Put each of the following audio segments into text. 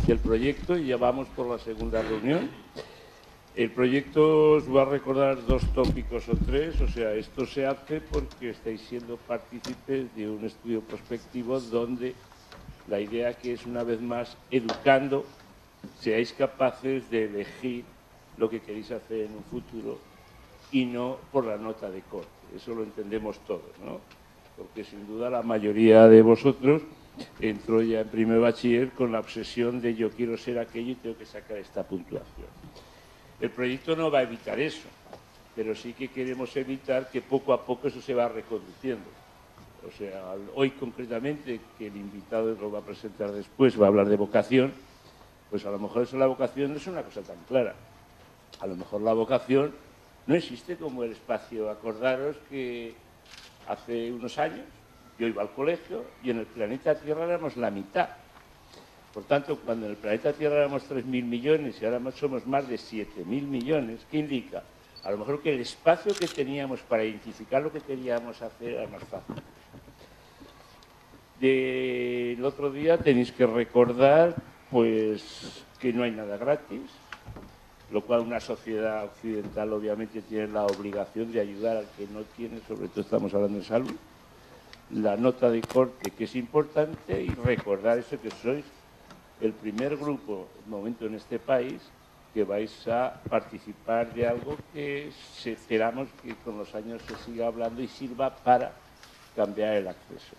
del proyecto y ya vamos por la segunda reunión. El proyecto os va a recordar 2 tópicos o 3, o sea, esto se hace porque estáis siendo partícipes de un estudio prospectivo donde la idea que es, una vez más, educando, seáis capaces de elegir lo que queréis hacer en un futuro y no por la nota de corte. Eso lo entendemos todos, ¿no? Porque sin duda la mayoría de vosotros entró ya en primer bachiller con la obsesión de yo quiero ser aquello y tengo que sacar esta puntuación. El proyecto no va a evitar eso, pero sí que queremos evitar que poco a poco eso se va reconduciendo. O sea, hoy concretamente, que el invitado lo va a presentar después, va a hablar de vocación, pues a lo mejor eso, la vocación no es una cosa tan clara. A lo mejor la vocación no existe como el espacio. Acordaros que hace unos años yo iba al colegio y en el planeta Tierra éramos la mitad. Por tanto, cuando en el planeta Tierra éramos 3.000 millones y ahora somos más de 7.000 millones, ¿qué indica? A lo mejor que el espacio que teníamos para identificar lo que queríamos hacer era más fácil. El otro día tenéis que recordar pues, que no hay nada gratis, lo cual una sociedad occidental obviamente tiene la obligación de ayudar al que no tiene, sobre todo estamos hablando de salud, la nota de corte que es importante y recordar eso, que sois el primer grupo, de momento en este país, que vais a participar de algo que esperamos que con los años se siga hablando y sirva para cambiar el acceso.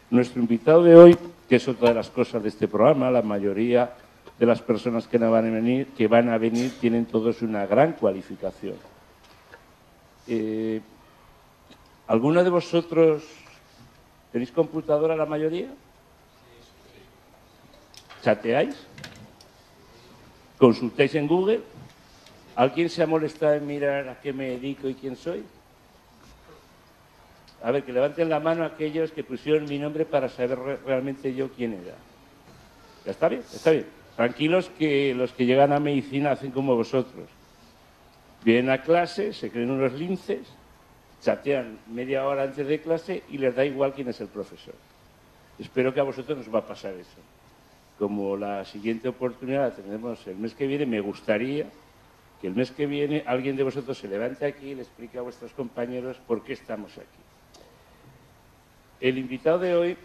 Nuestro invitado de hoy, que es otra de las cosas de este programa, la mayoría de las personas que van a venir tienen todos una gran cualificación. ¿Alguno de vosotros tenéis computadora, la mayoría? ¿Chateáis? ¿Consultáis en Google? ¿Alguien se ha molestado en mirar a qué me dedico y quién soy? A ver, que levanten la mano aquellos que pusieron mi nombre para saber realmente yo quién era. ¿Ya está bien? Está bien. Tranquilos, que los que llegan a medicina hacen como vosotros. Vienen a clase, se creen unos linces, chatean media hora antes de clase y les da igual quién es el profesor. Espero que a vosotros nos va a pasar eso. Como la siguiente oportunidad la tendremos el mes que viene, me gustaría que el mes que viene alguien de vosotros se levante aquí y le explique a vuestros compañeros por qué estamos aquí. El invitado de hoy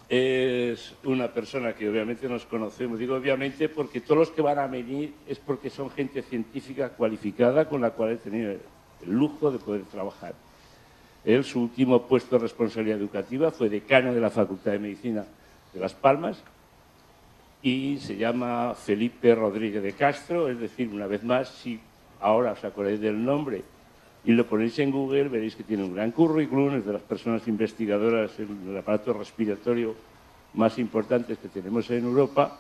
es una persona que obviamente nos conocemos. Digo obviamente porque todos los que van a venir es porque son gente científica cualificada con la cual he tenido el lujo de poder trabajar. Él, su último puesto de responsabilidad educativa, fue decano de la Facultad de Medicina de Las Palmas y se llama Felipe Rodríguez de Castro. Es decir, una vez más, si ahora os acordáis del nombre y lo ponéis en Google, veréis que tiene un gran currículum, es de las personas investigadoras en el aparato respiratorio más importantes que tenemos en Europa,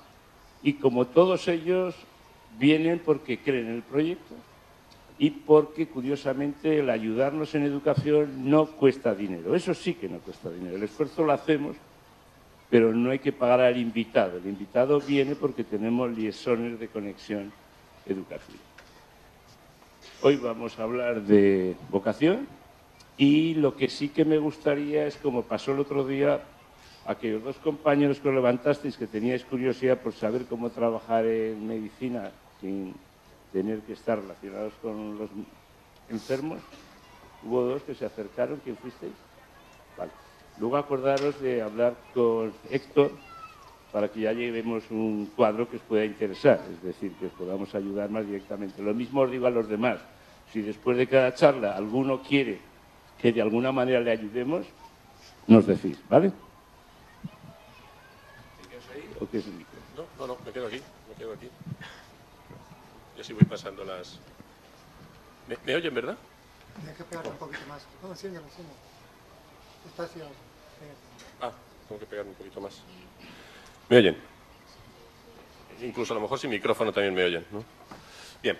y como todos ellos vienen porque creen en el proyecto y porque, curiosamente, el ayudarnos en educación no cuesta dinero. Eso sí que no cuesta dinero. El esfuerzo lo hacemos, pero no hay que pagar al invitado. El invitado viene porque tenemos liesones de conexión educativa. Hoy vamos a hablar de vocación y lo que sí que me gustaría es, como pasó el otro día, aquellos 2 compañeros que os levantasteis que teníais curiosidad por saber cómo trabajar en medicina sin tener que estar relacionados con los enfermos. Hubo 2 que se acercaron. ¿Quién fuisteis? Vale. Luego acordaros de hablar con Héctor para que ya llevemos un cuadro que os pueda interesar, es decir, que os podamos ayudar más directamente. Lo mismo os digo a los demás. Si después de cada charla alguno quiere que de alguna manera le ayudemos, nos decís, ¿vale? ¿Te quedas ahí o qué es el micro? No, me quedo aquí. Yo sí voy pasando las... ¿Me oyen, verdad? Tienes que pegar un poquito más. No, enciéndelo. Está hacia... tengo que pegar un poquito más. ¿Me oyen? Incluso a lo mejor sin micrófono también me oyen, ¿no? Bien.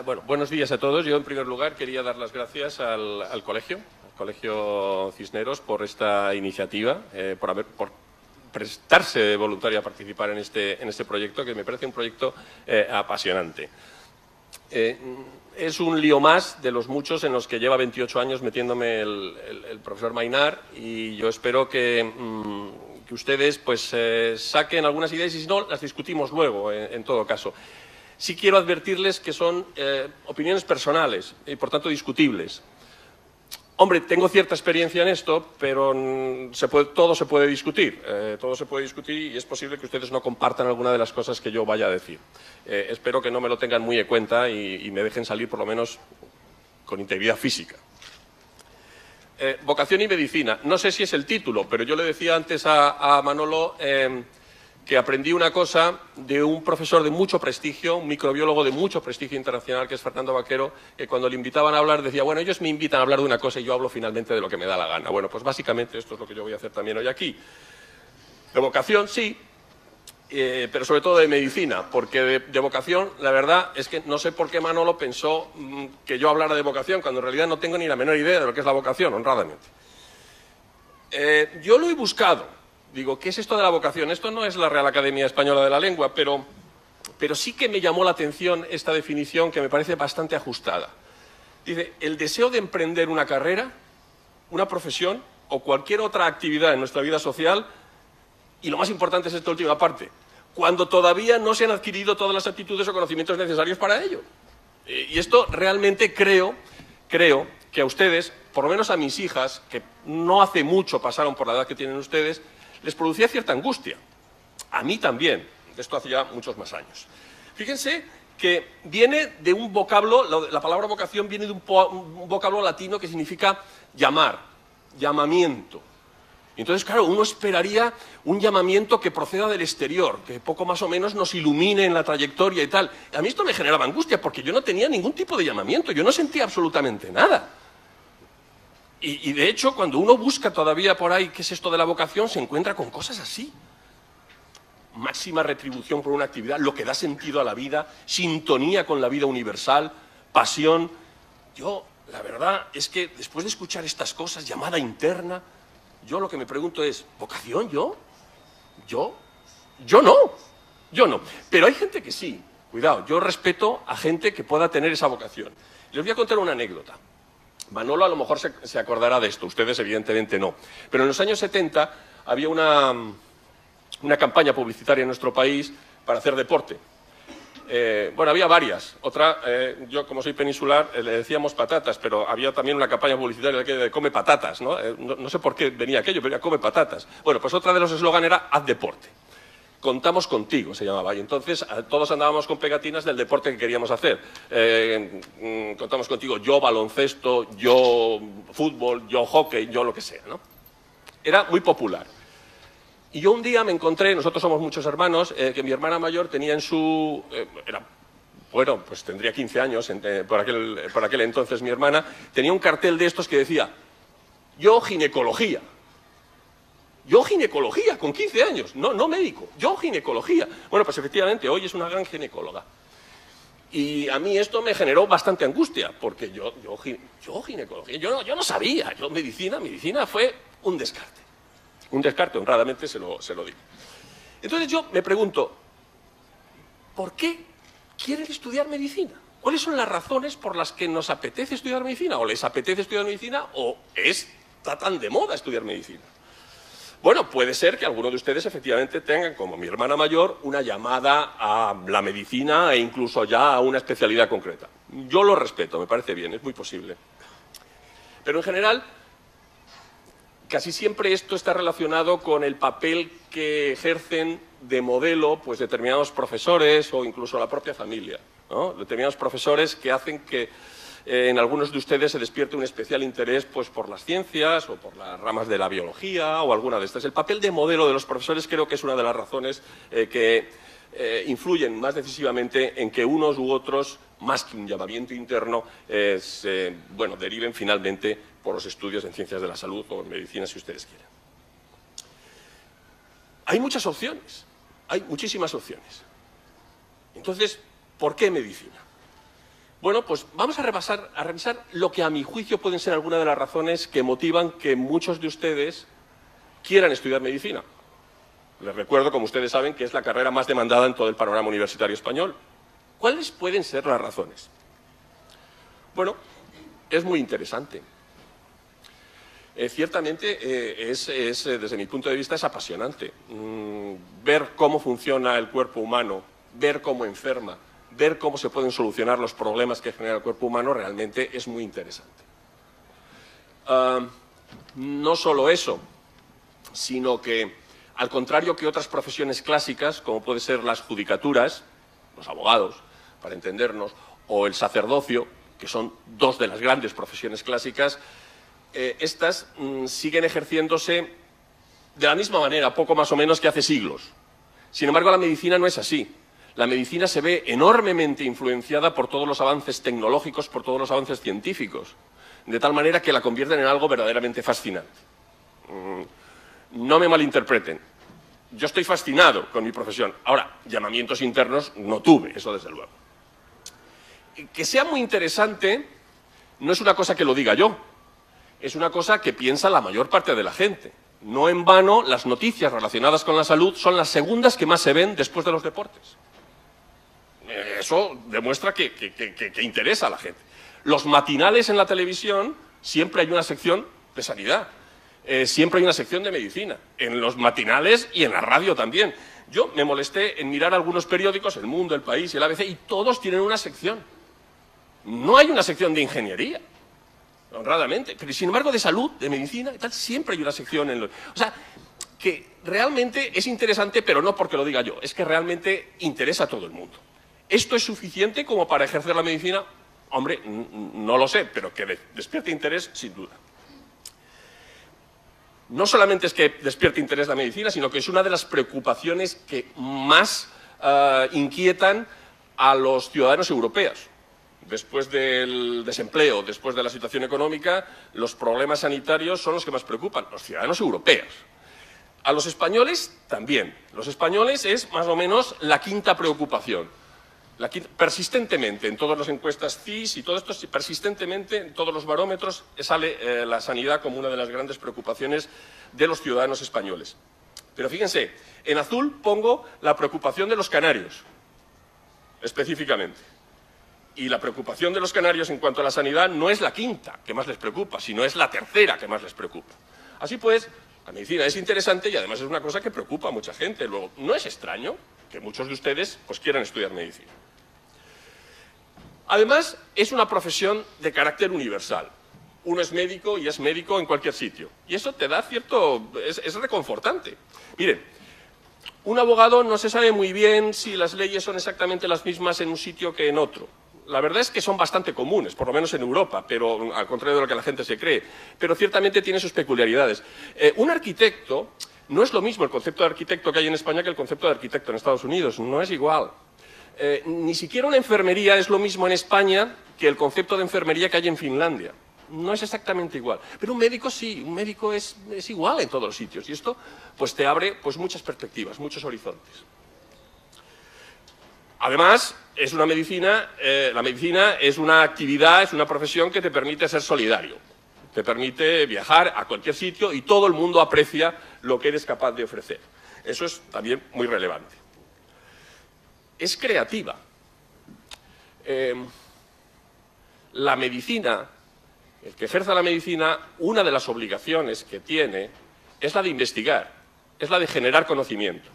Bueno, buenos días a todos. Yo, en primer lugar, quería dar las gracias al Colegio Cisneros, por esta iniciativa, por prestarse voluntario a participar en este proyecto, que me parece un proyecto apasionante. Es un lío más de los muchos en los que lleva 28 años metiéndome el profesor Mainar, y yo espero que que ustedes pues saquen algunas ideas y si no, las discutimos luego, en todo caso. Sí quiero advertirles que son opiniones personales y por tanto discutibles. Hombre, tengo cierta experiencia en esto, pero todo se puede discutir. Todo se puede discutir y es posible que ustedes no compartan alguna de las cosas que yo vaya a decir. Espero que no me lo tengan muy en cuenta y me dejen salir por lo menos con integridad física. Vocación y medicina. No sé si es el título, pero yo le decía antes a Manolo que aprendí una cosa de un profesor de mucho prestigio, un microbiólogo de mucho prestigio internacional, que es Fernando Vaquero, que cuando le invitaban a hablar decía, bueno, ellos me invitan a hablar de una cosa y yo hablo finalmente de lo que me da la gana. Bueno, pues básicamente esto es lo que yo voy a hacer también hoy aquí. De vocación, sí, pero sobre todo de medicina, porque de vocación, la verdad es que no sé por qué Manolo pensó que yo hablara de vocación, cuando en realidad no tengo ni la menor idea de lo que es la vocación, honradamente. Yo lo he buscado. Digo, ¿qué es esto de la vocación? Esto no es la Real Academia Española de la Lengua, pero sí que me llamó la atención esta definición que me parece bastante ajustada. Dice, el deseo de emprender una carrera, una profesión o cualquier otra actividad en nuestra vida social, y lo más importante es esta última parte, cuando todavía no se han adquirido todas las aptitudes o conocimientos necesarios para ello. Y esto realmente creo que a ustedes, por lo menos a mis hijas, que no hace mucho pasaron por la edad que tienen ustedes, les producía cierta angustia. A mí también. Esto hace ya muchos más años. Fíjense que viene de un vocablo, la palabra vocación viene de un vocablo latino que significa llamar, llamamiento. Entonces, claro, uno esperaría un llamamiento que proceda del exterior, que poco más o menos nos ilumine en la trayectoria y tal. A mí esto me generaba angustia porque yo no tenía ningún tipo de llamamiento, yo no sentía absolutamente nada. Y de hecho, cuando uno busca todavía por ahí qué es esto de la vocación, se encuentra con cosas así. Máxima retribución por una actividad, lo que da sentido a la vida, sintonía con la vida universal, pasión. Yo, la verdad, es que después de escuchar estas cosas, llamada interna, yo lo que me pregunto es, ¿vocación yo? ¿Yo no. Pero hay gente que sí. Cuidado, yo respeto a gente que pueda tener esa vocación. Les voy a contar una anécdota. Manolo a lo mejor se acordará de esto, ustedes evidentemente no. Pero en los años 70 había una campaña publicitaria en nuestro país para hacer deporte. Bueno, había varias. Otra, yo como soy peninsular, le decíamos patatas, pero había también una campaña publicitaria de come patatas, ¿no? No sé por qué venía aquello, pero era come patatas. Bueno, pues otra de los eslogan era haz deporte. Contamos contigo, se llamaba, y entonces todos andábamos con pegatinas del deporte que queríamos hacer. Contamos contigo, yo baloncesto, yo fútbol, yo hockey, yo lo que sea, ¿no? Era muy popular. Y yo un día me encontré, nosotros somos muchos hermanos, que mi hermana mayor tenía en su... bueno, pues tendría 15 años, por aquel entonces mi hermana, tenía un cartel de estos que decía, yo ginecología. Yo ginecología, con 15 años, no médico, yo ginecología. Bueno, pues efectivamente, hoy es una gran ginecóloga. Y a mí esto me generó bastante angustia, porque yo ginecología, yo no sabía, medicina fue un descarte. Un descarte, honradamente se lo digo. Entonces yo me pregunto, ¿por qué quieren estudiar medicina? ¿Cuáles son las razones por las que nos apetece estudiar medicina? ¿O les apetece estudiar medicina o está tan de moda estudiar medicina? Bueno, puede ser que algunos de ustedes efectivamente tengan, como mi hermana mayor, una llamada a la medicina e incluso ya a una especialidad concreta. Yo lo respeto, me parece bien, es muy posible. Pero en general, casi siempre esto está relacionado con el papel que ejercen de modelo pues determinados profesores o incluso la propia familia, ¿no? Determinados profesores que hacen que en algunos de ustedes se despierte un especial interés pues, por las ciencias o por las ramas de la biología o alguna de estas. El papel de modelo de los profesores creo que es una de las razones que influyen más decisivamente en que unos u otros, más que un llamamiento interno, deriven finalmente por los estudios en ciencias de la salud o en medicina, si ustedes quieren. Hay muchas opciones, hay muchísimas opciones. Entonces, ¿por qué medicina? Bueno, pues vamos a revisar lo que a mi juicio pueden ser algunas de las razones que motivan que muchos de ustedes quieran estudiar medicina. Les recuerdo, como ustedes saben, que es la carrera más demandada en todo el panorama universitario español. ¿Cuáles pueden ser las razones? Bueno, es muy interesante. ciertamente desde mi punto de vista, es apasionante. Ver cómo funciona el cuerpo humano, ver cómo enferma, ver cómo se pueden solucionar los problemas que genera el cuerpo humano, realmente es muy interesante. No solo eso, sino que, al contrario que otras profesiones clásicas, como pueden ser las judicaturas, los abogados, para entendernos, o el sacerdocio, que son dos de las grandes profesiones clásicas, estas siguen ejerciéndose de la misma manera, poco más o menos, que hace siglos. Sin embargo, la medicina no es así. La medicina se ve enormemente influenciada por todos los avances tecnológicos, por todos los avances científicos, de tal manera que la convierten en algo verdaderamente fascinante. No me malinterpreten. Yo estoy fascinado con mi profesión. Ahora, llamamientos internos no tuve, eso desde luego. Que sea muy interesante no es una cosa que lo diga yo, es una cosa que piensa la mayor parte de la gente. No en vano, las noticias relacionadas con la salud son las segundas que más se ven después de los deportes. Eso demuestra que interesa a la gente. Los matinales en la televisión, siempre hay una sección de sanidad, siempre hay una sección de medicina, en los matinales y en la radio también. Yo me molesté en mirar algunos periódicos, El Mundo, El País y el ABC, y todos tienen una sección. No hay una sección de ingeniería, honradamente, pero sin embargo de salud, de medicina y tal, siempre hay una sección en los... O sea, que realmente es interesante, pero no porque lo diga yo, es que realmente interesa a todo el mundo. ¿Esto es suficiente como para ejercer la medicina? Hombre, no lo sé, pero que despierte interés, sin duda. No solamente es que despierte interés la medicina, sino que es una de las preocupaciones que más inquietan a los ciudadanos europeos. Después del desempleo, después de la situación económica, los problemas sanitarios son los que más preocupan, los ciudadanos europeos. A los españoles también. Los españoles es más o menos la quinta preocupación. Persistentemente, en todas las encuestas CIS y todo esto, persistentemente, en todos los barómetros, sale la sanidad como una de las grandes preocupaciones de los ciudadanos españoles. Pero fíjense, en azul pongo la preocupación de los canarios, específicamente. Y la preocupación de los canarios en cuanto a la sanidad no es la quinta que más les preocupa, sino es la tercera que más les preocupa. Así pues, la medicina es interesante y además es una cosa que preocupa a mucha gente. Luego, no es extraño que muchos de ustedes pues, quieran estudiar medicina. Además, es una profesión de carácter universal. Uno es médico y es médico en cualquier sitio. Y eso te da cierto... es reconfortante. Miren, un abogado no se sabe muy bien si las leyes son exactamente las mismas en un sitio que en otro. La verdad es que son bastante comunes, por lo menos en Europa, pero al contrario de lo que la gente se cree. Pero ciertamente tiene sus peculiaridades. Un arquitecto, no es lo mismo el concepto de arquitecto que hay en España que el concepto de arquitecto en Estados Unidos. No es igual. Ni siquiera una enfermería es lo mismo en España que el concepto de enfermería que hay en Finlandia. No es exactamente igual. Pero un médico sí, un médico es igual en todos los sitios. Y esto pues, te abre pues, muchas perspectivas, muchos horizontes. Además, es una medicina, la medicina es una actividad, es una profesión que te permite ser solidario. Te permite viajar a cualquier sitio y todo el mundo aprecia lo que eres capaz de ofrecer. Eso es también muy relevante. Es creativa. La medicina, el que ejerza la medicina, una de las obligaciones que tiene es la de investigar, es la de generar conocimiento.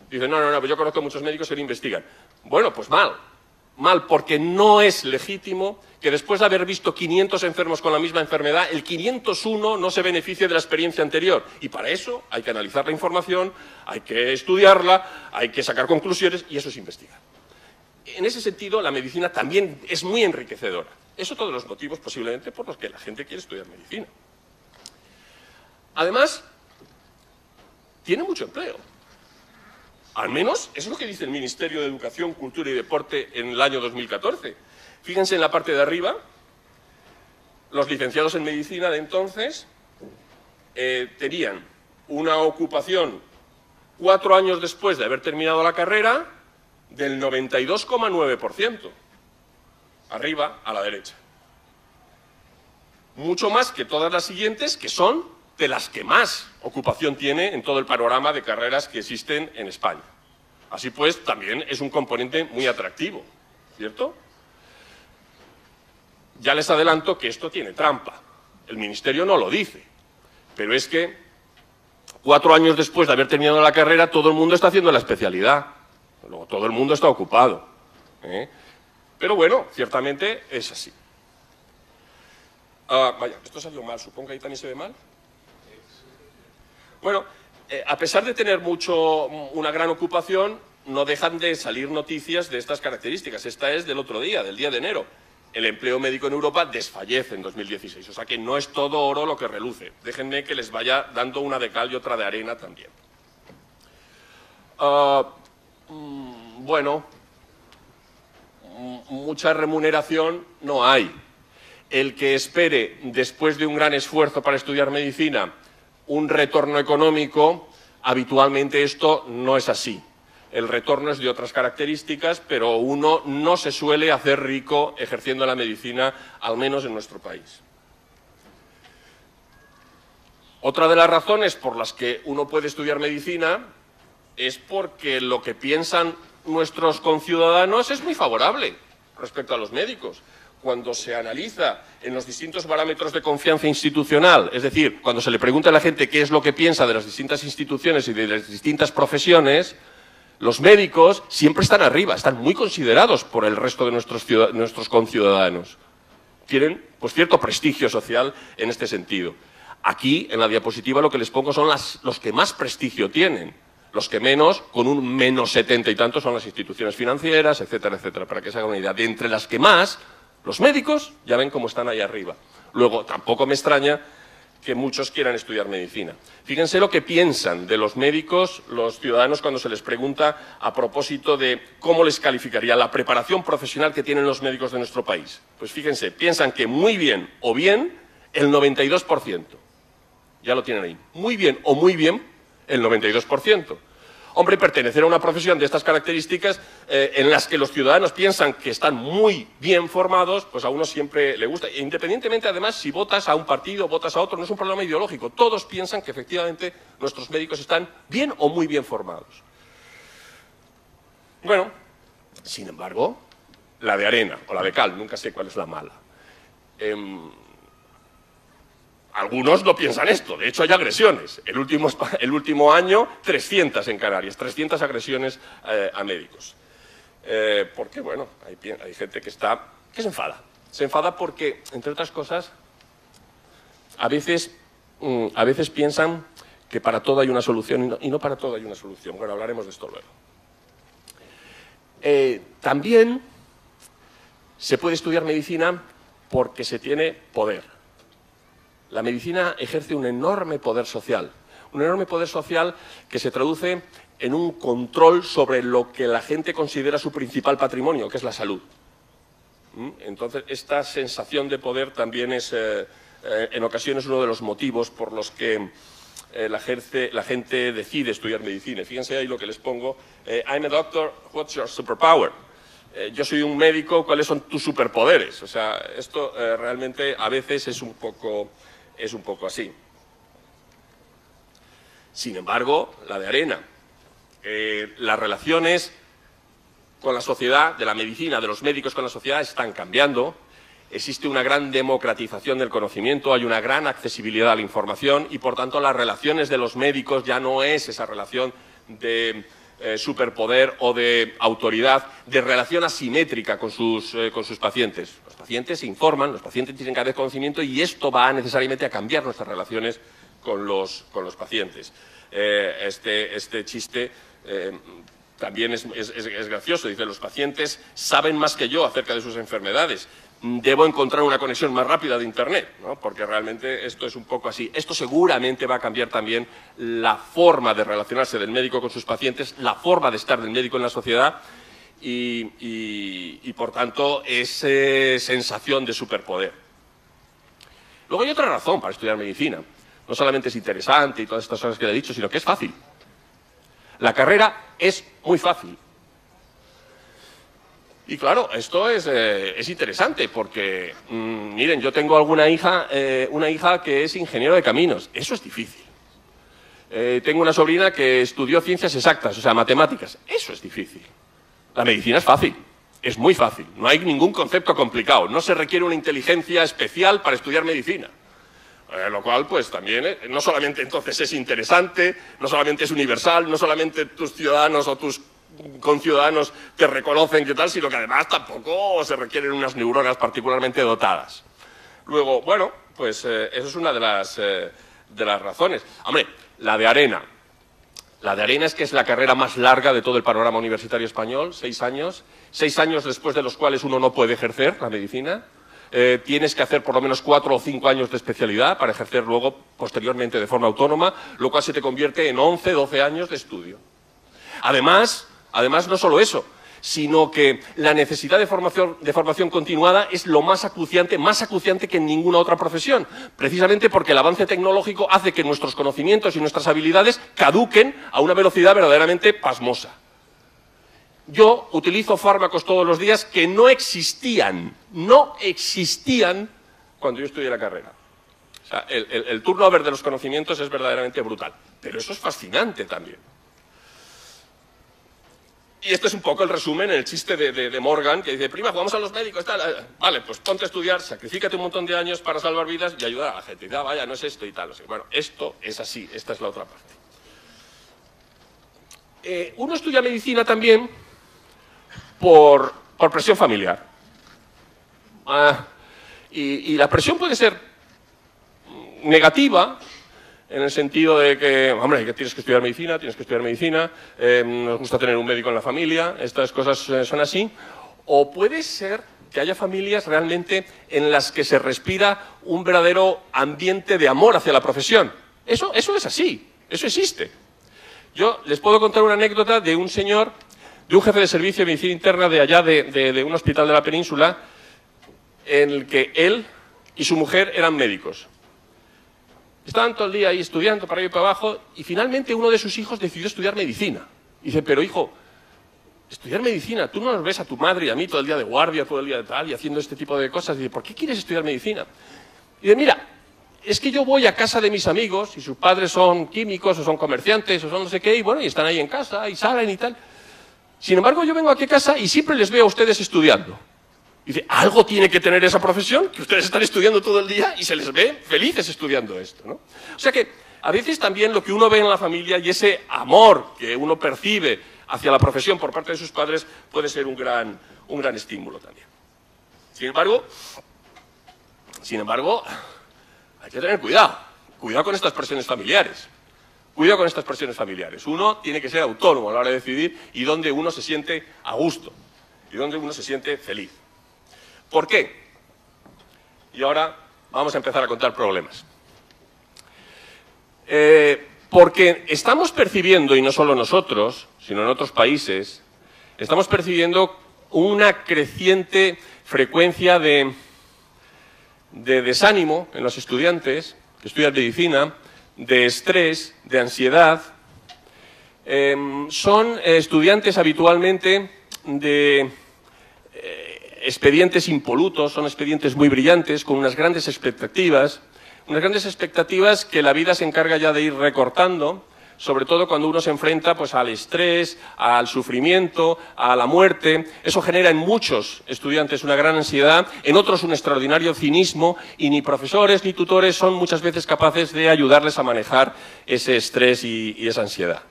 Dicen, no, pues yo conozco muchos médicos que no investigan. Bueno, pues mal, porque no es legítimo que después de haber visto 500 enfermos con la misma enfermedad, el 501 no se beneficie de la experiencia anterior. Y para eso hay que analizar la información, hay que estudiarla, hay que sacar conclusiones y eso es investigar. En ese sentido, la medicina también es muy enriquecedora. Eso todos los motivos posiblemente por los que la gente quiere estudiar medicina. Además, tiene mucho empleo. Al menos eso es lo que dice el Ministerio de Educación, Cultura y Deporte en el año 2014. Fíjense en la parte de arriba, los licenciados en medicina de entonces tenían una ocupación 4 años después de haber terminado la carrera del 92,9%. Arriba, a la derecha. Mucho más que todas las siguientes, que son de las que más ocupación tiene en todo el panorama de carreras que existen en España. Así pues, también es un componente muy atractivo, ¿cierto? Ya les adelanto que esto tiene trampa. El Ministerio no lo dice. Pero es que 4 años después de haber terminado la carrera, todo el mundo está haciendo la especialidad. Luego, todo el mundo está ocupado. Pero bueno, ciertamente es así. Vaya, esto salió mal. Supongo que ahí también se ve mal. Bueno, a pesar de tener una gran ocupación, no dejan de salir noticias de estas características. Esta es del otro día, del día de enero. El empleo médico en Europa desfallece en 2016. O sea que no es todo oro lo que reluce. Déjenme que les vaya dando una de cal y otra de arena también. Bueno, mucha remuneración no hay. El que espere, después de un gran esfuerzo para estudiar medicina, un retorno económico, habitualmente esto no es así. El retorno es de otras características, pero uno no se suele hacer rico ejerciendo la medicina, al menos en nuestro país. Otra de las razones por las que uno puede estudiar medicina es porque lo que piensan nuestros conciudadanos es muy favorable respecto a los médicos. Cuando se analiza en los distintos parámetros de confianza institucional, es decir, cuando se le pregunta a la gente qué es lo que piensa de las distintas instituciones y de las distintas profesiones, los médicos siempre están arriba, están muy considerados por el resto de nuestros conciudadanos. Tienen, pues, cierto prestigio social en este sentido. Aquí, en la diapositiva, lo que les pongo son los que más prestigio tienen. Los que menos, con un menos 70 y tantos, son las instituciones financieras, etcétera, etcétera, para que se hagan una idea. De entre las que más, los médicos, ya ven cómo están ahí arriba. Luego, tampoco me extraña que muchos quieran estudiar medicina. Fíjense lo que piensan de los médicos los ciudadanos cuando se les pregunta a propósito de cómo les calificaría la preparación profesional que tienen los médicos de nuestro país. Pues fíjense, piensan que muy bien o bien el 92%. Ya lo tienen ahí. Muy bien o muy bien el 92%. Hombre, pertenecer a una profesión de estas características en las que los ciudadanos piensan que están muy bien formados, pues a uno siempre le gusta. Independientemente, además, si votas a un partido o votas a otro, no es un problema ideológico. Todos piensan que efectivamente nuestros médicos están bien o muy bien formados. Bueno, sin embargo, la de arena o la de cal, nunca sé cuál es la mala. Algunos no piensan esto, de hecho hay agresiones. El último año, 300 en Canarias, 300 agresiones a médicos. Porque, bueno, hay gente que se enfada. Se enfada porque, entre otras cosas, a veces piensan que para todo hay una solución y no para todo hay una solución. Bueno, hablaremos de esto luego. También se puede estudiar medicina porque se tiene poder. La medicina ejerce un enorme poder social que se traduce en un control sobre lo que la gente considera su principal patrimonio, que es la salud. Entonces, esta sensación de poder también es, en ocasiones, uno de los motivos por los que la gente decide estudiar medicina. Fíjense ahí lo que les pongo. I'm a doctor, what's your superpower? Yo soy un médico, ¿cuáles son tus superpoderes? O sea, esto realmente a veces es un poco así. Sin embargo, la de arena, las relaciones con la sociedad, de la medicina, de los médicos con la sociedad, están cambiando. Existe una gran democratización del conocimiento, hay una gran accesibilidad a la información y, por tanto, las relaciones de los médicos ya no es esa relación de superpoder o de autoridad, de relación asimétrica con sus pacientes. Los pacientes se informan, los pacientes tienen cada vez conocimiento y esto va necesariamente a cambiar nuestras relaciones con los pacientes. Este chiste también es gracioso. Dice, los pacientes saben más que yo acerca de sus enfermedades. Debo encontrar una conexión más rápida de Internet, ¿no? Porque realmente esto es un poco así. Esto seguramente va a cambiar también la forma de relacionarse del médico con sus pacientes, la forma de estar del médico en la sociedad y por tanto, esa sensación de superpoder. Luego hay otra razón para estudiar medicina. No solamente es interesante y todas estas cosas que le he dicho, sino que es fácil. La carrera es muy fácil. Y claro, esto es interesante porque, miren, yo tengo una hija que es ingeniero de caminos. Eso es difícil. Tengo una sobrina que estudió ciencias exactas, o sea, matemáticas. Eso es difícil. La medicina es fácil, es muy fácil. No hay ningún concepto complicado. No se requiere una inteligencia especial para estudiar medicina. Lo cual, pues también, no solamente entonces es interesante, no solamente es universal, no solamente tus ciudadanos o tus conciudadanos te reconocen que tal, sino que además tampoco se requieren unas neuronas particularmente dotadas. Luego, bueno, pues eso es una de las razones. Hombre, la de Arena. La de Arena es que es la carrera más larga de todo el panorama universitario español, 6 años. 6 años después de los cuales uno no puede ejercer la medicina. Tienes que hacer por lo menos 4 o 5 años de especialidad para ejercer luego, posteriormente, de forma autónoma, lo cual se te convierte en 11, 12 años de estudio. Además, no solo eso, sino que la necesidad de formación continuada es lo más acuciante que en ninguna otra profesión, precisamente porque el avance tecnológico hace que nuestros conocimientos y nuestras habilidades caduquen a una velocidad verdaderamente pasmosa. Yo utilizo fármacos todos los días que no existían cuando yo estudié la carrera. O sea, el turnover de los conocimientos es verdaderamente brutal, pero eso es fascinante también. Y este es un poco el resumen, el chiste de Morgan, que dice, prima, jugamos a los médicos, tal. Vale, pues ponte a estudiar, sacrifícate un montón de años para salvar vidas y ayudar a la gente. Y da, vaya, no es esto y tal. O sea, bueno, esto es así, esta es la otra parte. Uno estudia medicina también por presión familiar. Y la presión puede ser negativa, en el sentido de que, hombre, que tienes que estudiar medicina, nos gusta tener un médico en la familia, estas cosas son así. O puede ser que haya familias realmente en las que se respira un verdadero ambiente de amor hacia la profesión. Eso es así, eso existe. Yo les puedo contar una anécdota de un señor, de un jefe de servicio de medicina interna de allá, de un hospital de la península, en el que él y su mujer eran médicos. Estaban todo el día ahí estudiando para arriba y para abajo y finalmente uno de sus hijos decidió estudiar medicina. Y dice, pero hijo, estudiar medicina, tú no nos ves a tu madre y a mí todo el día de guardia, todo el día de tal y haciendo este tipo de cosas. Y dice, ¿por qué quieres estudiar medicina? Y dice, mira, es que yo voy a casa de mis amigos y sus padres son químicos o son comerciantes o son no sé qué y bueno, y están ahí en casa y salen y tal. Sin embargo, yo vengo aquí a casa y siempre les veo a ustedes estudiando. Dice, algo tiene que tener esa profesión, que ustedes están estudiando todo el día y se les ve felices estudiando esto, ¿no? O sea que a veces también lo que uno ve en la familia y ese amor que uno percibe hacia la profesión por parte de sus padres puede ser un gran estímulo también. Sin embargo, hay que tener cuidado con estas presiones familiares. Cuidado con estas presiones familiares. Uno tiene que ser autónomo a la hora de decidir y donde uno se siente a gusto y donde uno se siente feliz. ¿Por qué? Y ahora vamos a empezar a contar problemas. Porque estamos percibiendo, y no solo nosotros, sino en otros países, estamos percibiendo una creciente frecuencia de desánimo en los estudiantes que estudian medicina, de estrés, de ansiedad. Son estudiantes habitualmente de expedientes impolutos, son expedientes muy brillantes, con unas grandes expectativas que la vida se encarga ya de ir recortando, sobre todo cuando uno se enfrenta pues, al estrés, al sufrimiento, a la muerte. Eso genera en muchos estudiantes una gran ansiedad, en otros un extraordinario cinismo, y ni profesores ni tutores son muchas veces capaces de ayudarles a manejar ese estrés y esa ansiedad.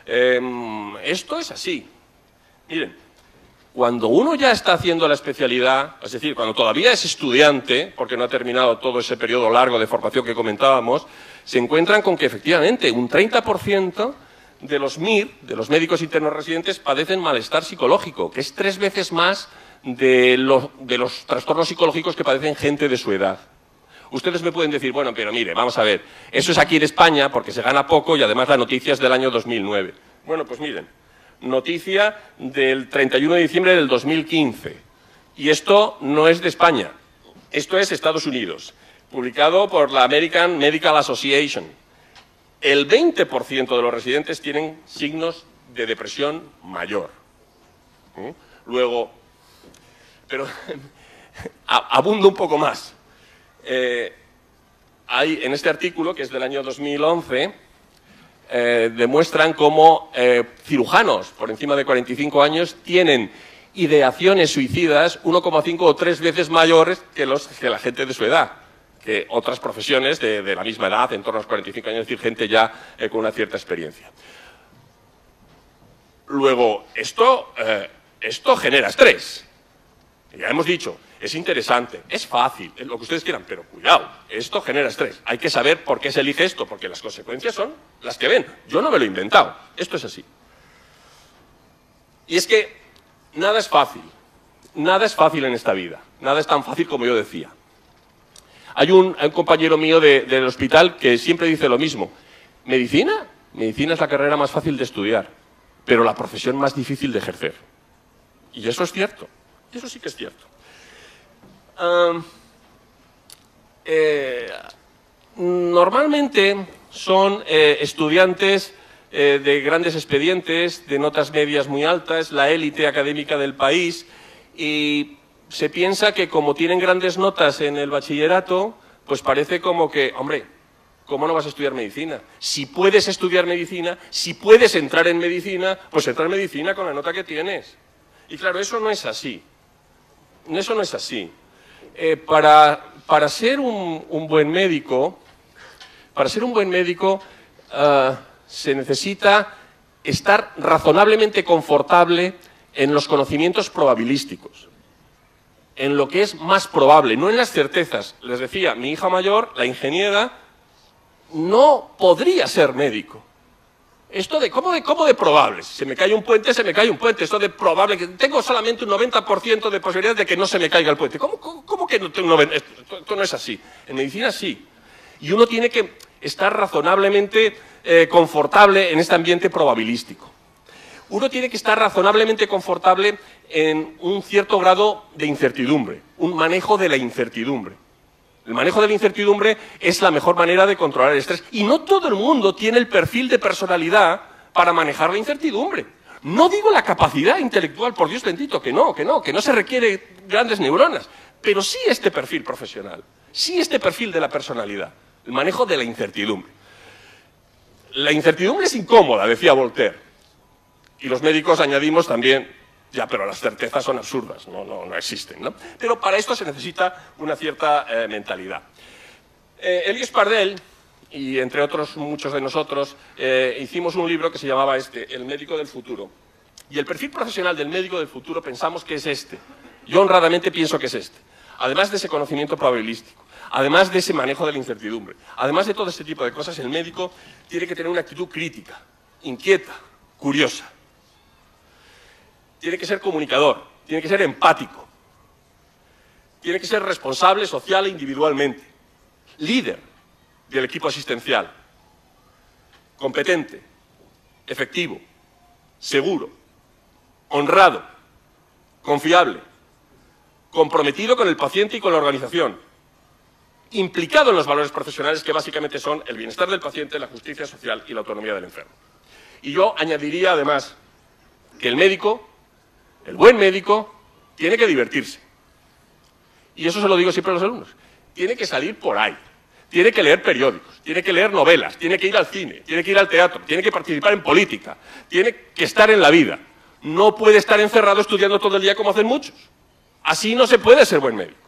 Esto es así. Miren, cuando uno ya está haciendo la especialidad, es decir, cuando todavía es estudiante, porque no ha terminado todo ese periodo largo de formación que comentábamos, se encuentran con que efectivamente un 30% de los MIR, de los médicos internos residentes, padecen malestar psicológico, que es 3 veces más de los trastornos psicológicos que padecen gente de su edad. Ustedes me pueden decir, bueno, pero mire, vamos a ver, eso es aquí en España porque se gana poco y además la noticia es del año 2009. Bueno, pues miren, noticia del 31 de diciembre del 2015. Y esto no es de España, esto es Estados Unidos, publicado por la American Medical Association. El 20% de los residentes tienen signos de depresión mayor. Luego, pero abundo un poco más. Hay en este artículo, que es del año 2011, demuestran cómo cirujanos por encima de 45 años tienen ideaciones suicidas 1,5 o 3 veces mayores que la gente de su edad. que otras profesiones de la misma edad, en torno a los 45 años, es decir, gente ya con una cierta experiencia. Luego, esto genera estrés. Ya hemos dicho, es interesante, es fácil, es lo que ustedes quieran, pero cuidado, esto genera estrés. Hay que saber por qué se elige esto, porque las consecuencias son las que ven. Yo no me lo he inventado, esto es así. Y es que nada es fácil en esta vida, nada es tan fácil como yo decía. Hay un compañero mío del hospital que siempre dice lo mismo. ¿Medicina? Medicina es la carrera más fácil de estudiar, pero la profesión más difícil de ejercer. Y eso es cierto, eso sí que es cierto. Normalmente son estudiantes de grandes expedientes, de notas medias muy altas, la élite académica del país, y se piensa que como tienen grandes notas en el bachillerato, pues parece como que, hombre, ¿cómo no vas a estudiar medicina? Si puedes estudiar medicina, si puedes entrar en medicina, pues entra en medicina con la nota que tienes. Y claro, eso no es así. Eso no es así. Para ser un buen médico, se necesita estar razonablemente confortable en los conocimientos probabilísticos, en lo que es más probable, no en las certezas. Les decía, mi hija mayor, la ingeniera, no podría ser médico. Esto de ¿cómo de probable? Si se me cae un puente, se me cae un puente. Esto de probable, que tengo solamente un 90% de posibilidades de que no se me caiga el puente. ¿Cómo que no? Esto no es así. En medicina sí. Y uno tiene que estar razonablemente confortable en este ambiente probabilístico. Uno tiene que estar razonablemente confortable en un cierto grado de incertidumbre, un manejo de la incertidumbre. El manejo de la incertidumbre es la mejor manera de controlar el estrés. Y no todo el mundo tiene el perfil de personalidad para manejar la incertidumbre. No digo la capacidad intelectual, por Dios bendito, que no se requiere grandes neuronas, pero sí este perfil profesional, sí este perfil de la personalidad, el manejo de la incertidumbre. La incertidumbre es incómoda, decía Voltaire. Y los médicos añadimos también, ya, pero las certezas son absurdas, no existen, ¿no? Pero para esto se necesita una cierta mentalidad. Elias Pardell, y entre otros muchos de nosotros, hicimos un libro que se llamaba El médico del futuro. Y el perfil profesional del médico del futuro pensamos que es este. Yo honradamente pienso que es este. Además de ese conocimiento probabilístico, además de ese manejo de la incertidumbre, además de todo este tipo de cosas, el médico tiene que tener una actitud crítica, inquieta, curiosa. Tiene que ser comunicador, tiene que ser empático, tiene que ser responsable social e individualmente, líder del equipo asistencial, competente, efectivo, seguro, honrado, confiable, comprometido con el paciente y con la organización, implicado en los valores profesionales que básicamente son el bienestar del paciente, la justicia social y la autonomía del enfermo. Y yo añadiría además que el médico, el buen médico, tiene que divertirse. Y eso se lo digo siempre a los alumnos. Tiene que salir por ahí. Tiene que leer periódicos, tiene que leer novelas, tiene que ir al cine, tiene que ir al teatro, tiene que participar en política, tiene que estar en la vida. No puede estar encerrado estudiando todo el día como hacen muchos. Así no se puede ser buen médico.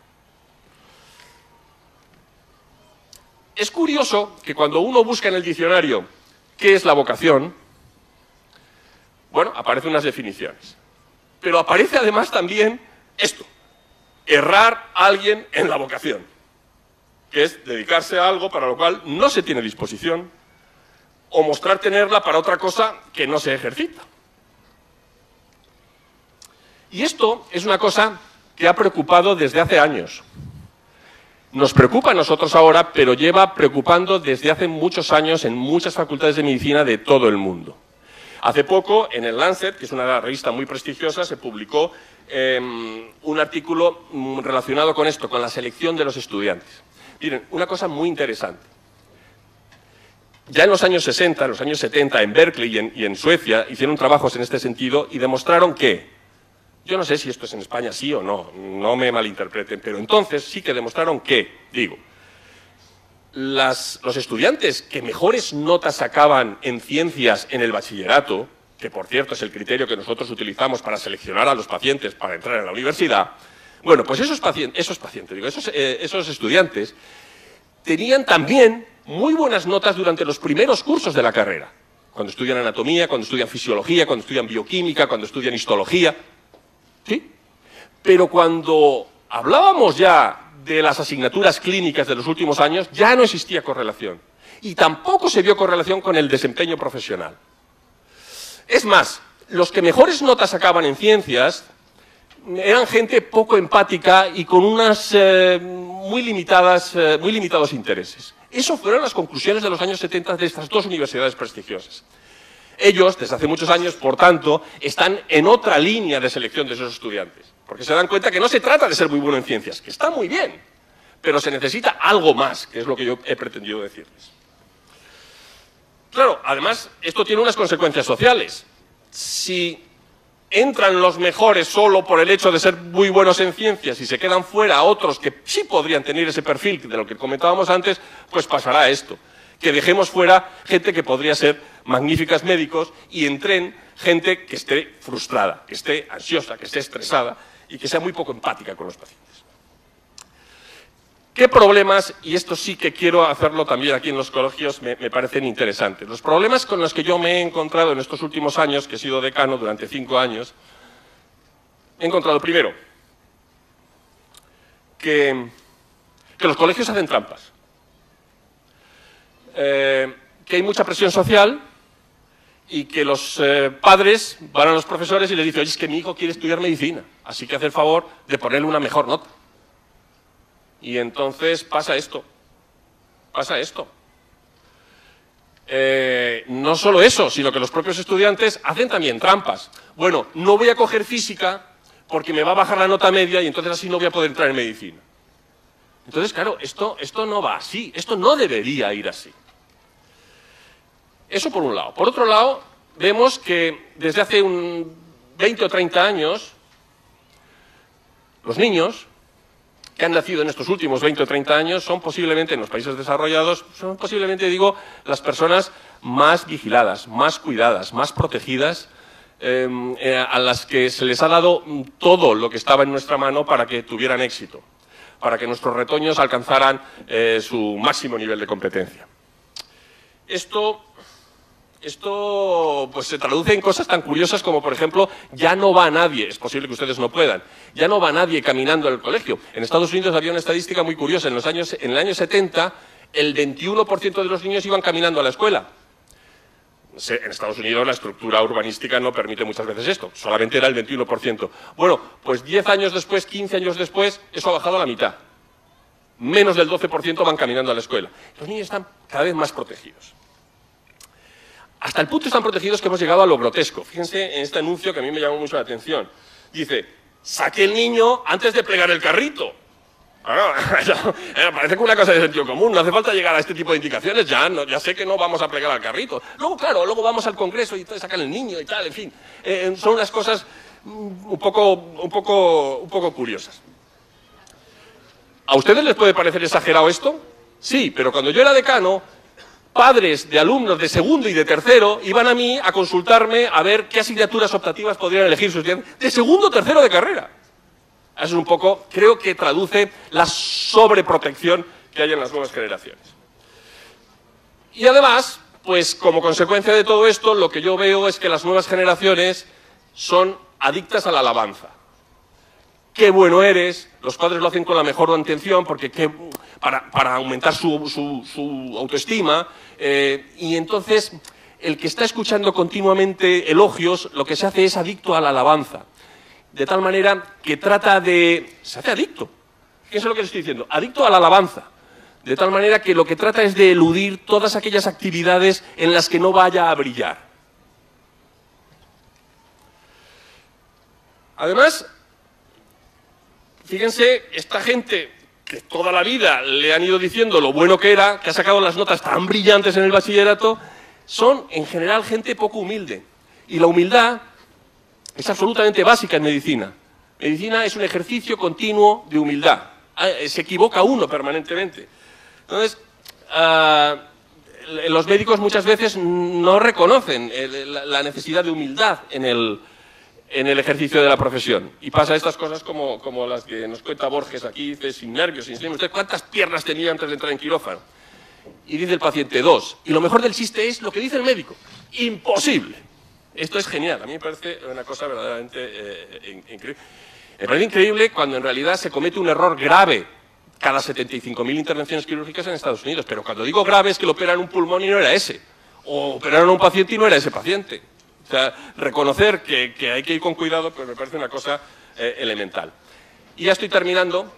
Es curioso que cuando uno busca en el diccionario qué es la vocación, bueno, aparecen unas definiciones. Pero aparece además también esto, errar a alguien en la vocación, que es dedicarse a algo para lo cual no se tiene disposición o mostrar tenerla para otra cosa que no se ejercita. Y esto es una cosa que ha preocupado desde hace años. Nos preocupa a nosotros ahora, pero lleva preocupando desde hace muchos años en muchas facultades de medicina de todo el mundo. Hace poco, en el Lancet, que es una revista muy prestigiosa, se publicó un artículo relacionado con esto, con la selección de los estudiantes. Miren, una cosa muy interesante. Ya en los años 60, en los años 70, en Berkeley y en Suecia, hicieron trabajos en este sentido y demostraron que, yo no sé si esto es en España sí o no, no me malinterpreten, pero entonces sí que demostraron que, digo, los estudiantes que mejores notas sacaban en ciencias en el bachillerato, que por cierto es el criterio que nosotros utilizamos para seleccionar a los pacientes para entrar en la universidad, bueno, pues esos estudiantes tenían también muy buenas notas durante los primeros cursos de la carrera. Cuando estudian anatomía, cuando estudian fisiología, cuando estudian bioquímica, cuando estudian histología. ¿Sí? Pero cuando hablábamos ya de las asignaturas clínicas de los últimos años, ya no existía correlación. Y tampoco se vio correlación con el desempeño profesional. Es más, los que mejores notas sacaban en ciencias eran gente poco empática y con unas muy limitados intereses. Eso fueron las conclusiones de los años 70 de estas dos universidades prestigiosas. Ellos, desde hace muchos años, por tanto, están en otra línea de selección de esos estudiantes, porque se dan cuenta que no se trata de ser muy bueno en ciencias, que está muy bien, pero se necesita algo más, que es lo que yo he pretendido decirles. Claro, además, esto tiene unas consecuencias sociales. Si entran los mejores solo por el hecho de ser muy buenos en ciencias y se quedan fuera otros que sí podrían tener ese perfil de lo que comentábamos antes, pues pasará esto. Que dejemos fuera gente que podría ser magníficas médicos y entren gente que esté frustrada, que esté ansiosa, que esté estresada y que sea muy poco empática con los pacientes. ¿Qué problemas, y esto sí que quiero hacerlo también aquí en los colegios, me parecen interesantes? Los problemas con los que yo me he encontrado en estos últimos años, que he sido decano durante 5 años, he encontrado primero que los colegios hacen trampas, que hay mucha presión social y que los padres van a los profesores y les dicen, oye, es que mi hijo quiere estudiar medicina, así que haz el favor de ponerle una mejor nota. Y entonces pasa esto. No solo eso, sino que los propios estudiantes hacen también trampas. Bueno, no voy a coger física porque me va a bajar la nota media y entonces así no voy a poder entrar en medicina. Entonces, claro, esto no va así, esto no debería ir así. Eso por un lado. Por otro lado, vemos que desde hace 20 o 30 años, los niños que han nacido en estos últimos 20 o 30 años son posiblemente, en los países desarrollados, son posiblemente, digo, las personas más vigiladas, más cuidadas, más protegidas, a las que se les ha dado todo lo que estaba en nuestra mano para que tuvieran éxito, para que nuestros retoños alcanzaran su máximo nivel de competencia. Esto pues se traduce en cosas tan curiosas como, por ejemplo, ya no va nadie, es posible que ustedes no puedan, ya no va nadie caminando al colegio. En Estados Unidos había una estadística muy curiosa. En el año 70, el 21% de los niños iban caminando a la escuela. En Estados Unidos la estructura urbanística no permite muchas veces esto, solamente era el 21%. Bueno, pues 10 años después, 15 años después, eso ha bajado a la mitad. Menos del 12% van caminando a la escuela. Los niños están cada vez más protegidos. Hasta el punto están protegidos que hemos llegado a lo grotesco. Fíjense en este anuncio que a mí me llamó mucho la atención. Dice, saque el niño antes de plegar el carrito. Parece que una cosa de sentido común, no hace falta llegar a este tipo de indicaciones, ya sé que no vamos a plegar al carrito. Luego, claro, luego vamos al congreso y sacan el niño y tal, en fin. Son unas cosas un poco curiosas. ¿A ustedes les puede parecer exagerado esto? Sí, pero cuando yo era decano, padres de alumnos de segundo y de tercero iban a mí a consultarme a ver qué asignaturas optativas podrían elegir sus estudiantes de segundo o tercero de carrera. Eso es un poco, creo que traduce la sobreprotección que hay en las nuevas generaciones. Y además, pues como consecuencia de todo esto, lo que yo veo es que las nuevas generaciones son adictas a la alabanza. Qué bueno eres, los padres lo hacen con la mejor intención porque para aumentar su autoestima, y entonces el que está escuchando continuamente elogios lo que se hace es adicto a la alabanza, de tal manera que se hace adicto. Fíjense lo que les estoy diciendo, adicto a la alabanza, de tal manera que lo que trata es de eludir todas aquellas actividades en las que no vaya a brillar. Además, fíjense, esta gente que toda la vida le han ido diciendo lo bueno que era, que ha sacado las notas tan brillantes en el bachillerato, son en general gente poco humilde. Y la humildad es absolutamente básica en medicina. Medicina es un ejercicio continuo de humildad. Se equivoca uno permanentemente. Entonces, los médicos muchas veces no reconocen la necesidad de humildad en en el ejercicio de la profesión. Y pasa estas cosas como las que nos cuenta Borges aquí, dice, sin nervios, sin ¿usted cuántas piernas tenía antes de entrar en quirófano? Y dice el paciente, 2. Y lo mejor del chiste es lo que dice el médico. Imposible. Esto es genial. A mí me parece una cosa verdaderamente increíble. Me parece increíble cuando en realidad se comete un error grave cada 75.000 intervenciones quirúrgicas en Estados Unidos. Pero cuando digo grave es que le operan un pulmón y no era ese. O operaron a un paciente y no era ese paciente. O sea, reconocer que hay que ir con cuidado, pues me parece una cosa elemental. Y ya estoy terminando.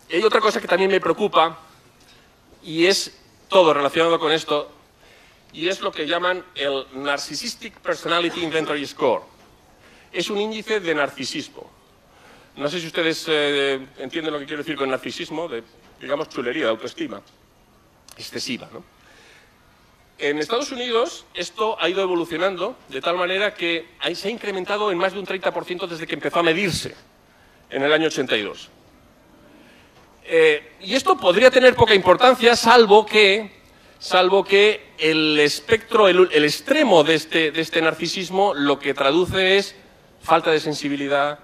Y hay otra cosa que también me preocupa, y es todo relacionado con esto, y es lo que llaman el Narcissistic Personality Inventory Score. Es un índice de narcisismo. No sé si ustedes entienden lo que quiero decir con narcisismo, de, digamos, chulería, de autoestima excesiva, ¿no? En Estados Unidos esto ha ido evolucionando de tal manera que se ha incrementado en más de un 30% desde que empezó a medirse en el año 82. Y esto podría tener poca importancia, salvo que el espectro, el extremo de este narcisismo lo que traduce es falta de sensibilidad,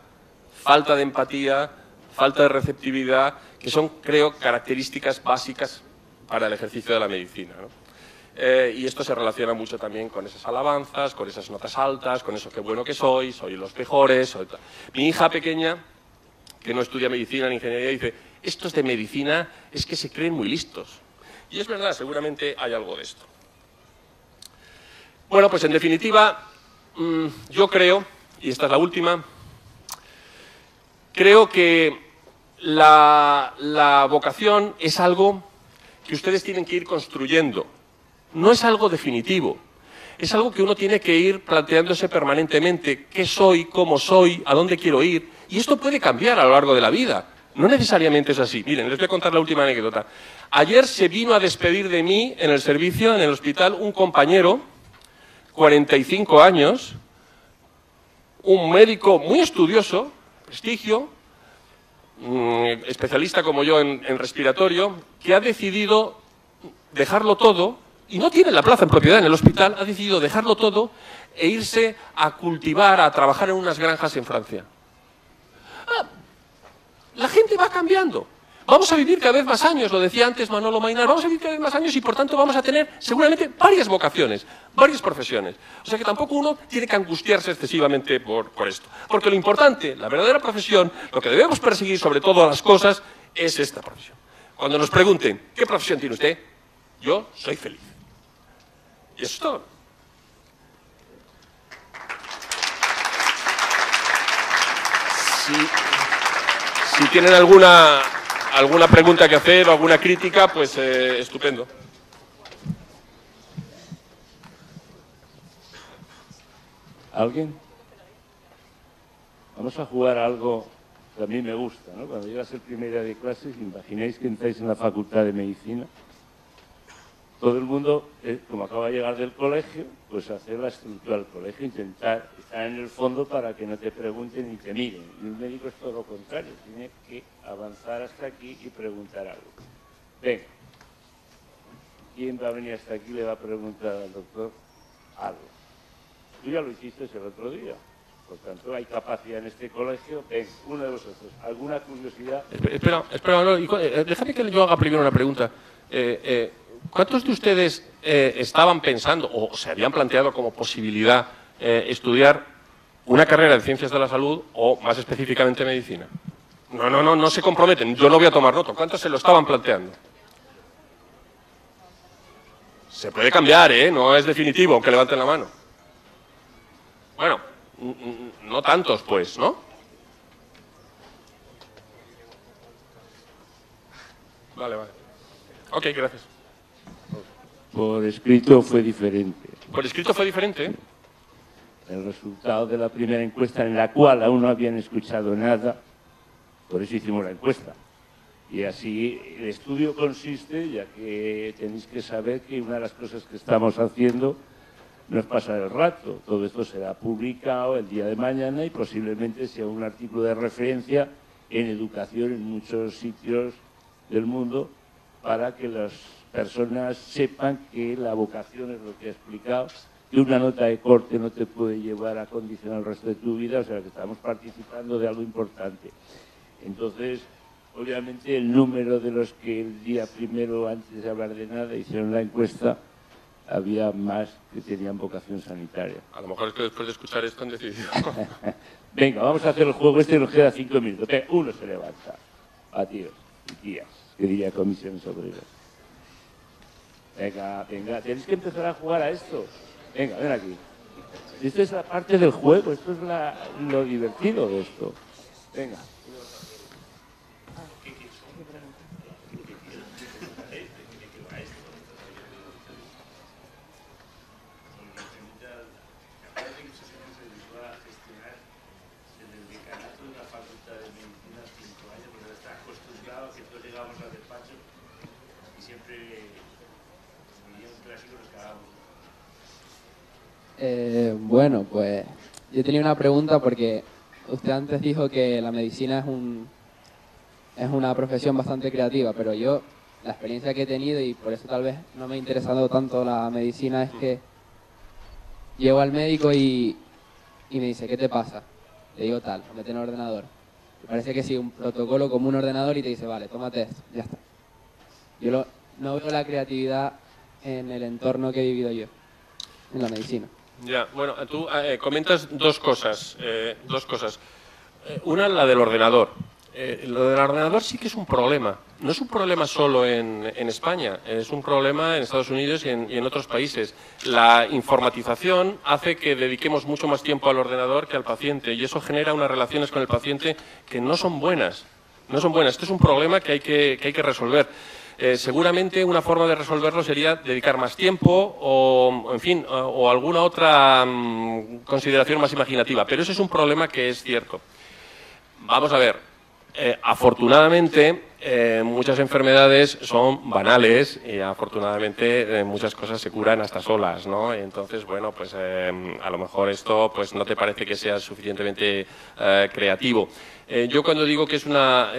falta de empatía, falta de receptividad, que son, creo, características básicas para el ejercicio de la medicina, ¿no? Y esto se relaciona mucho también con esas alabanzas, con esas notas altas, con eso qué bueno que soy los mejores. Mi hija pequeña, que no estudia medicina ni ingeniería, dice, estos de medicina es que se creen muy listos. Y es verdad, seguramente hay algo de esto. Bueno, pues en definitiva, yo creo, y esta es la última, creo que la vocación es algo que ustedes tienen que ir construyendo. No es algo definitivo, es algo que uno tiene que ir planteándose permanentemente. ¿Qué soy? ¿Cómo soy? ¿A dónde quiero ir? Y esto puede cambiar a lo largo de la vida. No necesariamente es así. Miren, les voy a contar la última anécdota. Ayer se vino a despedir de mí en el servicio, en el hospital, un compañero, 45 años, un médico muy estudioso, prestigio, especialista como yo en respiratorio, que ha decidido dejarlo todo. Y no tiene la plaza en propiedad en el hospital, ha decidido dejarlo todo e irse a cultivar, a trabajar en unas granjas en Francia. La gente va cambiando. Vamos a vivir cada vez más años, lo decía antes Manolo Mainar, vamos a vivir cada vez más años y por tanto vamos a tener seguramente varias vocaciones, varias profesiones. O sea que tampoco uno tiene que angustiarse excesivamente por esto. Porque lo importante, la verdadera profesión, lo que debemos perseguir sobre todas las cosas, es esta profesión. Cuando nos pregunten, ¿qué profesión tiene usted? Yo soy feliz. Y eso es todo. Si tienen alguna pregunta que hacer o alguna crítica, pues estupendo. ¿Alguien? Vamos a jugar a algo que a mí me gusta, ¿no? Cuando llegas el primer día de clases, imagináis que entráis en la Facultad de Medicina. Todo el mundo, como acaba de llegar del colegio, pues hacer la estructura del colegio, intentar estar en el fondo para que no te pregunten ni te miren. Y un médico es todo lo contrario, tiene que avanzar hasta aquí y preguntar algo. Venga, ¿quién va a venir hasta aquí y le va a preguntar al doctor algo? Tú ya lo hiciste el otro día, por tanto hay capacidad en este colegio. Venga, uno de vosotros, ¿alguna curiosidad? Espera, déjame que yo haga primero una pregunta. ¿Cuántos de ustedes estaban pensando o se habían planteado como posibilidad estudiar una carrera de ciencias de la salud o más específicamente medicina? No se comprometen, yo no voy a tomar nota. ¿Cuántos se lo estaban planteando? Se puede cambiar, no es definitivo, aunque levanten la mano. Bueno, no tantos pues, ¿no? Vale. Ok, gracias. Por escrito fue diferente. ¿Por escrito fue diferente? El resultado de la primera encuesta, en la cual aún no habían escuchado nada, por eso hicimos la encuesta. Y así el estudio consiste, ya que tenéis que saber que una de las cosas que estamos haciendo no es pasar el rato. Todo esto será publicado el día de mañana y posiblemente sea un artículo de referencia en educación en muchos sitios del mundo para que las personas sepan que la vocación es lo que he explicado que una nota de corte no te puede llevar a condicionar el resto de tu vida, o sea que estamos participando de algo importante. Entonces, obviamente el número de los que el día primero, antes de hablar de nada, hicieron la encuesta, había más que tenían vocación sanitaria. A lo mejor es que después de escuchar esto han decidido. Venga, vamos a hacer el juego este y nos queda 5 minutos. Uno se levanta. A tíos y tías, que diría Comisiones Obreras. Venga, venga, tenéis que empezar a jugar a esto. Venga, ven aquí. Esto es la parte del juego, esto es lo divertido de esto. Venga. Bueno, pues yo tenía una pregunta porque usted antes dijo que la medicina es una profesión bastante creativa, pero yo, la experiencia que he tenido, y por eso tal vez no me ha interesado tanto la medicina, es que llego al médico y me dice, ¿qué te pasa? Le digo tal, lo mete en el ordenador. Me parece que sí, un protocolo como un ordenador y te dice, vale, tómate esto, ya está. Yo no veo la creatividad en el entorno que he vivido yo, en la medicina. Ya, bueno, tú comentas dos cosas. Una, la del ordenador. Lo del ordenador sí que es un problema. No es un problema solo en España, es un problema en Estados Unidos y en otros países. La informatización hace que dediquemos mucho más tiempo al ordenador que al paciente y eso genera unas relaciones con el paciente que no son buenas. No son buenas. Este es un problema que hay que resolver. Seguramente una forma de resolverlo sería dedicar más tiempo o, en fin, o alguna otra consideración más imaginativa. Pero ese es un problema que es cierto. Vamos a ver. Afortunadamente, muchas enfermedades son banales y afortunadamente muchas cosas se curan hasta solas, ¿no? Entonces, bueno, pues a lo mejor esto pues no te parece que sea suficientemente creativo. Yo cuando digo que es una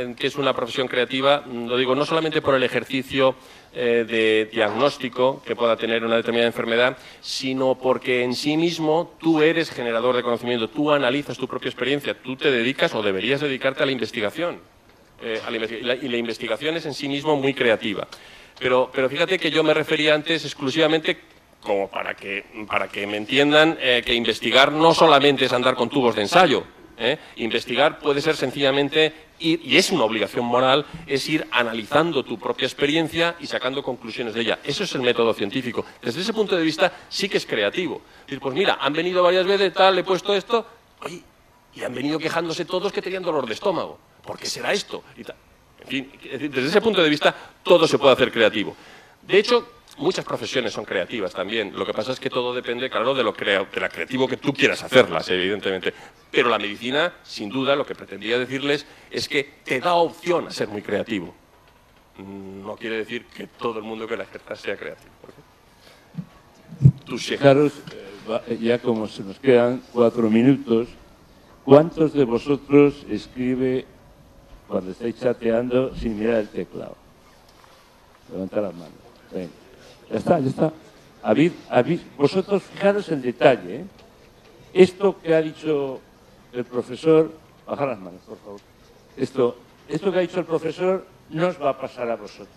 profesión creativa, lo digo no solamente por el ejercicio de diagnóstico que pueda tener una determinada enfermedad, sino porque en sí mismo tú eres generador de conocimiento, tú analizas tu propia experiencia, tú te dedicas o deberías dedicarte a la investigación. Y la investigación es en sí mismo muy creativa. Pero fíjate que yo me refería antes exclusivamente como para que me entiendan que investigar no solamente es andar con tubos de ensayo. Investigar puede ser sencillamente ir, y es una obligación moral, es ir analizando tu propia experiencia y sacando conclusiones de ella. Eso es el método científico. Desde ese punto de vista sí que es creativo. Decir, pues mira, han venido varias veces, tal, le he puesto esto, oye, y han venido quejándose todos que tenían dolor de estómago. ¿Por qué será esto? Y tal. En fin, desde ese punto de vista todo se puede hacer creativo. De hecho, muchas profesiones son creativas también. Lo que pasa es que todo depende, claro, de lo creativo que tú quieras hacerlas, evidentemente. Pero la medicina, sin duda, lo que pretendía decirles es que te da opción a ser muy creativo. No quiere decir que todo el mundo que la ejerza sea creativo. Fijaros, ya como se nos quedan 4 minutos, ¿cuántos de vosotros escribe cuando estáis chateando sin mirar el teclado? Levantad las manos. Venga. Ya está, ya está. Vosotros fijaros el detalle, ¿eh? Esto que ha dicho el profesor, bajad las manos, por favor. Esto que ha dicho el profesor no os va a pasar a vosotros.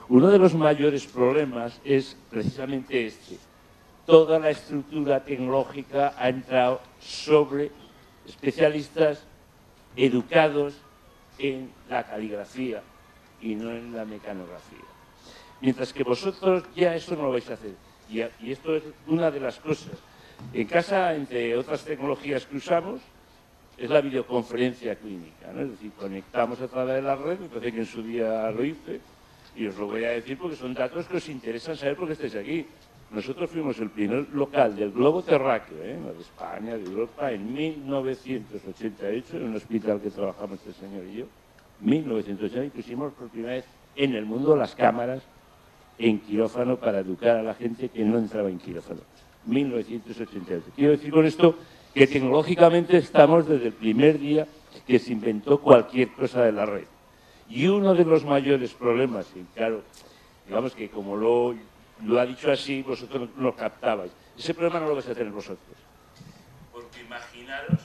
Uno de los mayores problemas es precisamente este. Toda la estructura tecnológica ha entrado sobre especialistas educados en la caligrafía y no en la mecanografía. Mientras que vosotros ya eso no lo vais a hacer. Y esto es una de las cosas. En casa, entre otras tecnologías que usamos, es la videoconferencia clínica, ¿no? Es decir, conectamos a través de la red, me parece que en su día lo hice, y os lo voy a decir porque son datos que os interesan saber por qué estáis aquí. Nosotros fuimos el primer local del globo terráqueo, de España, de Europa, en 1988, en un hospital que trabajamos este señor y yo, 1988, y pusimos por primera vez en el mundo las cámaras en quirófano para educar a la gente que no entraba en quirófano. 1988. Quiero decir con esto que tecnológicamente estamos desde el primer día que se inventó cualquier cosa de la red. Y uno de los mayores problemas, y claro, digamos que como lo ha dicho así, vosotros lo captabais, Ese problema no lo vais a tener vosotros. Porque imaginaros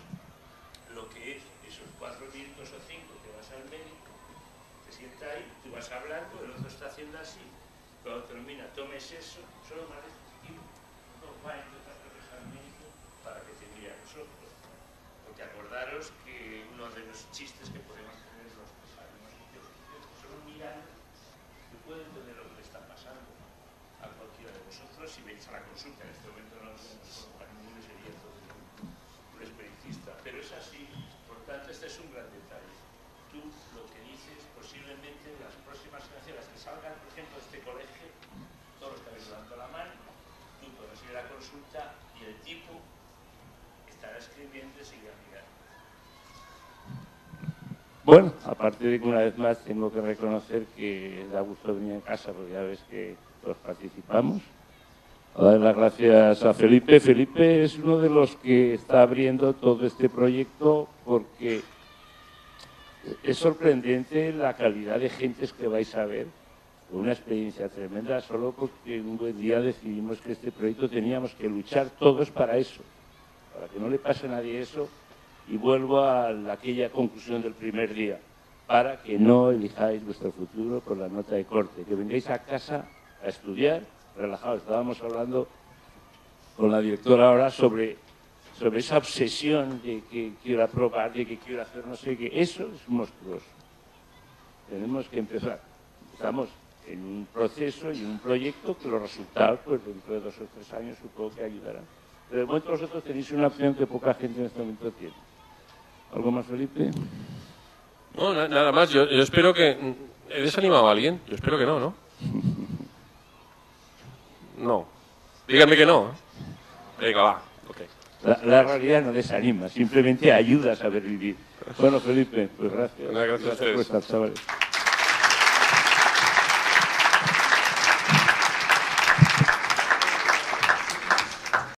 lo que es esos 4 minutos o 5 que vas al médico, te sienta ahí, tú vas hablando, el otro está haciendo así, cuando termina, tomes eso, solo manejas y no vayas al médico para que te mire a nosotros. Porque acordaros que uno de los chistes que podemos tener los que sabemos que solo mirando que pueden entender lo que le está pasando a cualquiera de vosotros. Si veis a la consulta, en este momento no nos vemos con ninguno, sería todo un espiritista, pero es así. Por tanto, este es un gran detalle. Tú lo que dices, posiblemente en las próximas generaciones que salgan, por ejemplo, de este colegio, todos los que habéis levantado la mano, tú puedes ir a la consulta y el tipo estará escribiendo y seguirá mirando. Bueno, aparte de que una vez más tengo que reconocer que da gusto venir a casa, porque ya ves que todos participamos. A dar las gracias a Felipe. Felipe es uno de los que está abriendo todo este proyecto, porque es sorprendente la calidad de gentes que vais a ver. Una experiencia tremenda, solo porque un buen día decidimos que este proyecto teníamos que luchar todos para eso, para que no le pase a nadie eso. Y vuelvo a aquella conclusión del primer día, para que no elijáis vuestro futuro por la nota de corte, que vengáis a casa a estudiar, relajados. Estábamos hablando con la directora ahora sobre esa obsesión de que quiero aprobar, de que quiero hacer no sé qué. Eso es monstruoso. Tenemos que empezar. Estamos en un proceso y en un proyecto que los resultados, pues dentro de 2 o 3 años, supongo que ayudarán. Pero de momento vosotros tenéis una opción que poca gente en este momento tiene. ¿Algo más, Felipe? No, nada más. Yo espero que... ¿He desanimado a alguien? Yo espero que no, ¿no? No. Díganme que no. Venga, va. Okay. La realidad no desanima, simplemente ayuda a saber vivir. Bueno, Felipe, pues gracias. Gracias a ustedes. Por estar, chavales.